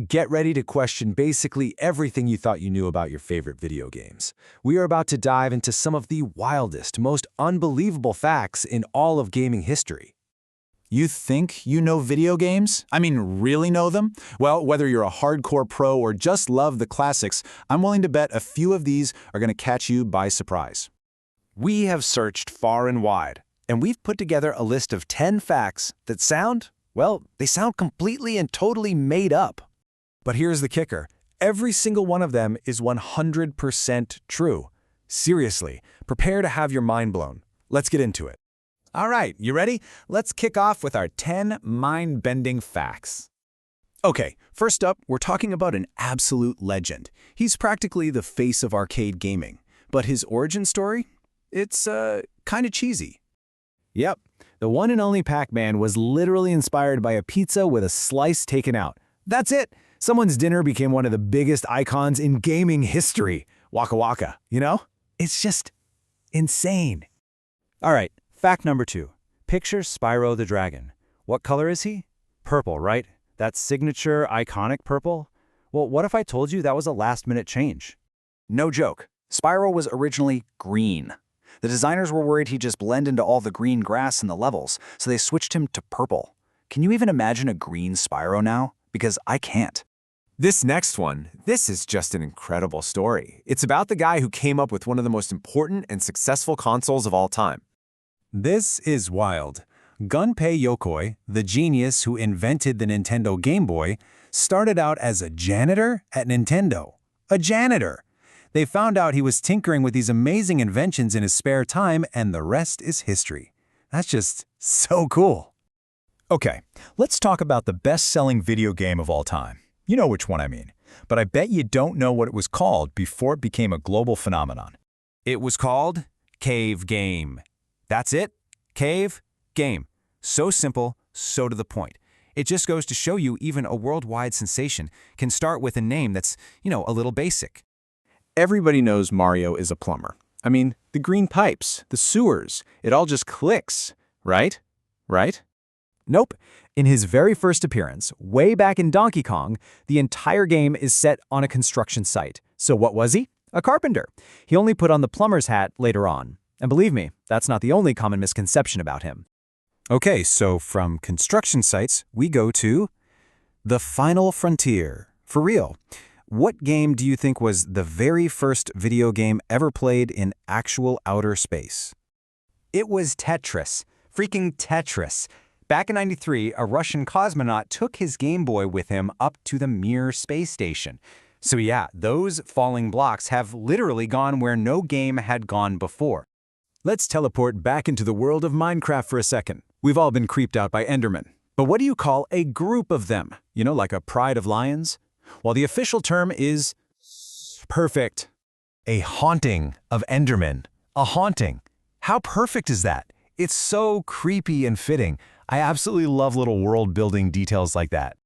Get ready to question basically everything you thought you knew about your favorite video games. We are about to dive into some of the wildest, most unbelievable facts in all of gaming history. You think you know video games? I mean, really know them? Well, whether you're a hardcore pro or just love the classics, I'm willing to bet a few of these are going to catch you by surprise. We have searched far and wide, and we've put together a list of 10 facts that sound, well, they sound completely and totally made up. But here's the kicker. Every single one of them is 100% true. Seriously, prepare to have your mind blown. Let's get into it. All right, you ready? Let's kick off with our 10 mind-bending facts. Okay, first up, we're talking about an absolute legend. He's practically the face of arcade gaming. But his origin story? It's, kind of cheesy. Yep, the one and only Pac-Man was literally inspired by a pizza with a slice taken out. That's it! Someone's dinner became one of the biggest icons in gaming history. Waka waka, you know? It's just insane. All right, fact number 2. Picture Spyro the Dragon. What color is he? Purple, right? That signature, iconic purple? Well, what if I told you that was a last-minute change? No joke. Spyro was originally green. The designers were worried he'd just blend into all the green grass in the levels, so they switched him to purple. Can you even imagine a green Spyro now? Because I can't. This next one, this is just an incredible story. It's about the guy who came up with one of the most important and successful consoles of all time. This is wild. Gunpei Yokoi, the genius who invented the Nintendo Game Boy, started out as a janitor at Nintendo. A janitor! They found out he was tinkering with these amazing inventions in his spare time, and the rest is history. That's just so cool. Okay, let's talk about the best-selling video game of all time. You know which one I mean, but I bet you don't know what it was called before it became a global phenomenon. It was called Cave Game. That's it. Cave Game. So simple, so to the point. It just goes to show you even a worldwide sensation can start with a name that's, a little basic. Everybody knows Mario is a plumber. I mean, the green pipes, the sewers, it all just clicks, right? Right? Nope. In his very first appearance, way back in Donkey Kong, the entire game is set on a construction site. So what was he? A carpenter. He only put on the plumber's hat later on. And believe me, that's not the only common misconception about him. Okay, so from construction sites, we go to the final frontier. For real, what game do you think was the very first video game ever played in actual outer space? It was Tetris. Freaking Tetris. Back in '93, a Russian cosmonaut took his Game Boy with him up to the Mir space station. So yeah, those falling blocks have literally gone where no game had gone before. Let's teleport back into the world of Minecraft for a second. We've all been creeped out by Endermen. But what do you call a group of them? Like a pride of lions? Well, the official term is perfect. A haunting of Endermen. A haunting. How perfect is that? It's so creepy and fitting. I absolutely love little world-building details like that.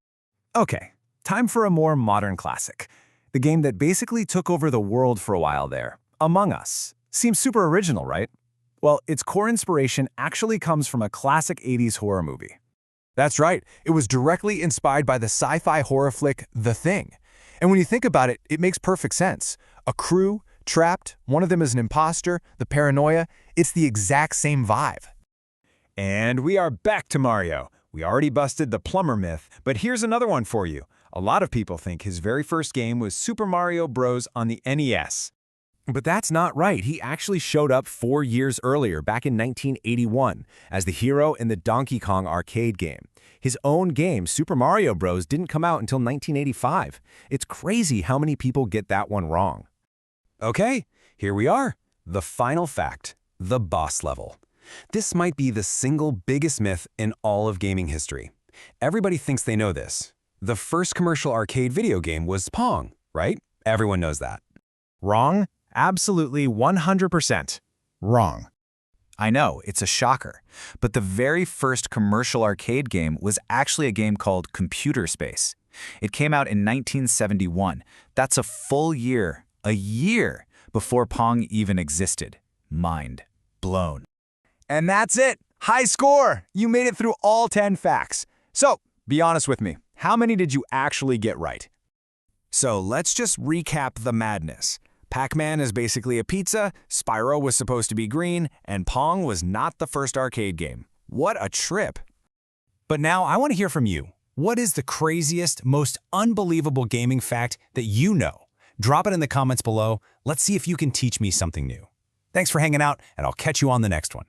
Okay, time for a more modern classic. The game that basically took over the world for a while there, Among Us. Seems super original, right? Well, its core inspiration actually comes from a classic 80s horror movie. That's right, it was directly inspired by the sci-fi horror flick The Thing. And when you think about it, it makes perfect sense. A crew, trapped, one of them is an imposter, the paranoia, it's the exact same vibe. And we are back to Mario. We already busted the plumber myth, but here's another one for you. A lot of people think his very first game was Super Mario Bros. On the NES. But that's not right. He actually showed up 4 years earlier, back in 1981, as the hero in the Donkey Kong arcade game. His own game, Super Mario Bros., didn't come out until 1985. It's crazy how many people get that one wrong. Okay, here we are. The final fact, the boss level. This might be the single biggest myth in all of gaming history. Everybody thinks they know this. The first commercial arcade video game was Pong, right? Everyone knows that. Wrong? Absolutely 100% wrong. I know, it's a shocker. But the very first commercial arcade game was actually a game called Computer Space. It came out in 1971. That's a full year, before Pong even existed. Mind blown. And that's it. High score. You made it through all 10 facts. So, be honest with me. How many did you actually get right? So let's just recap the madness. Pac-Man is basically a pizza, Spyro was supposed to be green, and Pong was not the first arcade game. What a trip! But now I want to hear from you. What is the craziest, most unbelievable gaming fact that you know? Drop it in the comments below. Let's see if you can teach me something new. Thanks for hanging out, and I'll catch you on the next one.